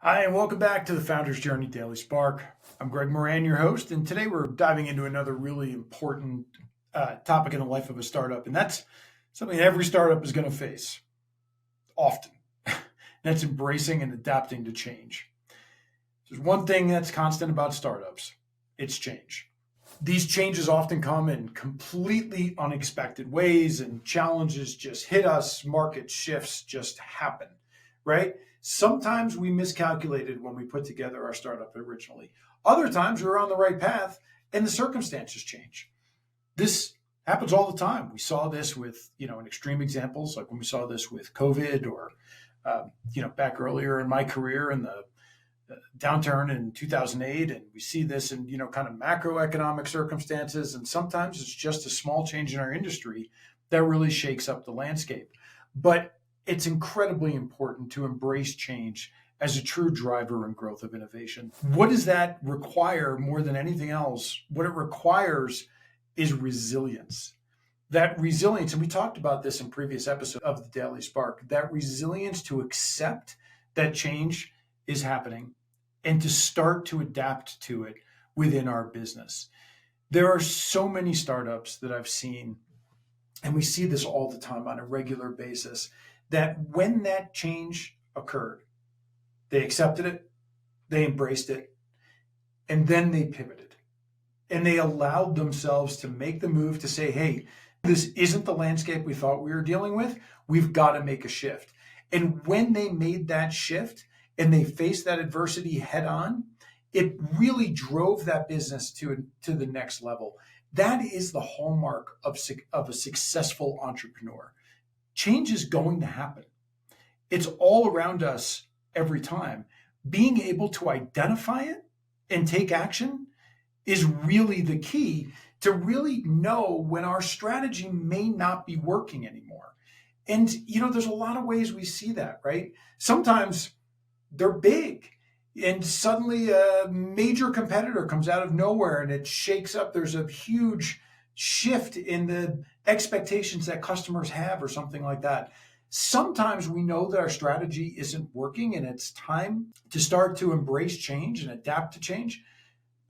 Hi, and welcome back to the Founder's Journey Daily Spark. I'm Greg Moran, your host, and today we're diving into another really important topic in the life of a startup, and that's something every startup is going to face often. That's embracing and adapting to change. There's one thing that's constant about startups: it's change. These changes often come in completely unexpected ways, and challenges just hit us, market shifts just happen, right? Sometimes we miscalculated when we put together our startup originally. Other times we're on the right path and the circumstances change. This happens all the time. We saw this with, in extreme examples, like when we saw this with COVID or, back earlier in my career in the downturn in 2008, and we see this in kind of macroeconomic circumstances, and sometimes it's just a small change in our industry that really shakes up the landscape. But it's incredibly important to embrace change as a true driver and growth of innovation. What does that require more than anything else? What it requires is resilience. That resilience, and we talked about this in previous episodes of the Daily Spark, that resilience to accept that change is happening and to start to adapt to it within our business. There are so many startups that I've seen, and we see this all the time on a regular basis, that when that change occurred, they accepted it, they embraced it, and then they pivoted. And they allowed themselves to make the move to say, hey, this isn't the landscape we thought we were dealing with. We've got to make a shift. And when they made that shift and they faced that adversity head on, it really drove that business to the next level. That is the hallmark of a successful entrepreneur. Change is going to happen. It's all around us every time. Being able to identify it and take action is really the key to really know when our strategy may not be working anymore. And, there's a lot of ways we see that, right? Sometimes they're big and suddenly a major competitor comes out of nowhere and it shakes up. There's a huge shift in the expectations that customers have or something like that. Sometimes we know that our strategy isn't working and it's time to start to embrace change and adapt to change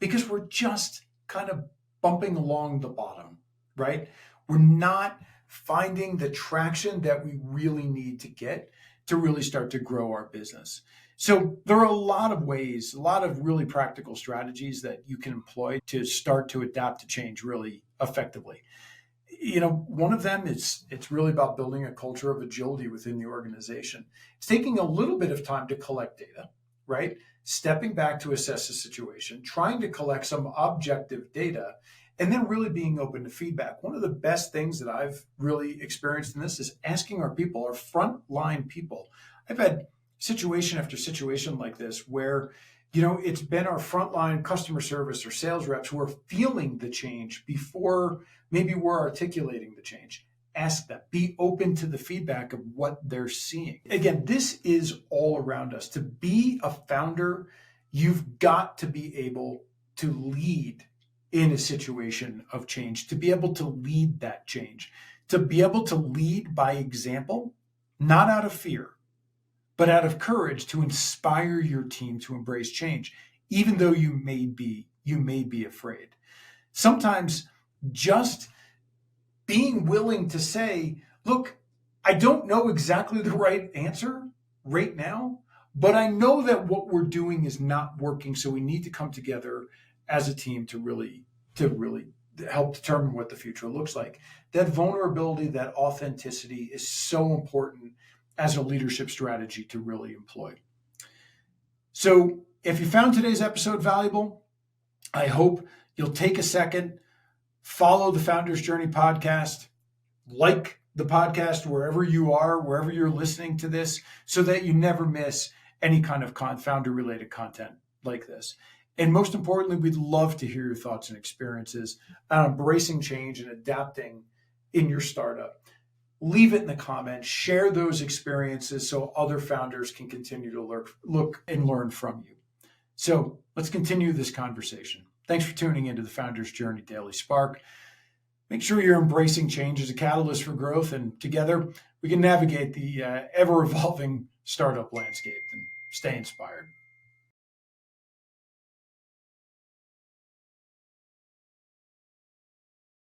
because we're just kind of bumping along the bottom, right? We're not finding the traction that we really need to get to really start to grow our business. So there are a lot of ways, a lot of really practical strategies that you can employ to start to adapt to change really effectively. One of them is it's really about building a culture of agility within the organization. It's taking a little bit of time to collect data, right? Stepping back to assess the situation, trying to collect some objective data, and then really being open to feedback. One of the best things that I've really experienced in this is asking our people, our frontline people. I've had situation after situation like this where, it's been our frontline customer service or sales reps who are feeling the change before maybe we're articulating the change. Ask them, be open to the feedback of what they're seeing. Again, this is all around us. To be a founder, you've got to be able to lead in a situation of change, to be able to lead that change, to be able to lead by example, not out of fear, but out of courage to inspire your team to embrace change, even though you may be afraid. Sometimes just being willing to say, look, I don't know exactly the right answer right now, but I know that what we're doing is not working. So we need to come together as a team to really help determine what the future looks like. That vulnerability, that authenticity is so important as a leadership strategy to really employ. So if you found today's episode valuable, I hope you'll take a second, follow the Founder's Journey podcast, like the podcast wherever you are, wherever you're listening to this, so that you never miss any kind of founder-related content like this. And most importantly, we'd love to hear your thoughts and experiences on embracing change and adapting in your startup. Leave it in the comments, share those experiences so other founders can continue to look and learn from you. So let's continue this conversation. Thanks for tuning into the Founder's Journey Daily Spark. Make sure you're embracing change as a catalyst for growth, and together we can navigate the ever-evolving startup landscape and stay inspired.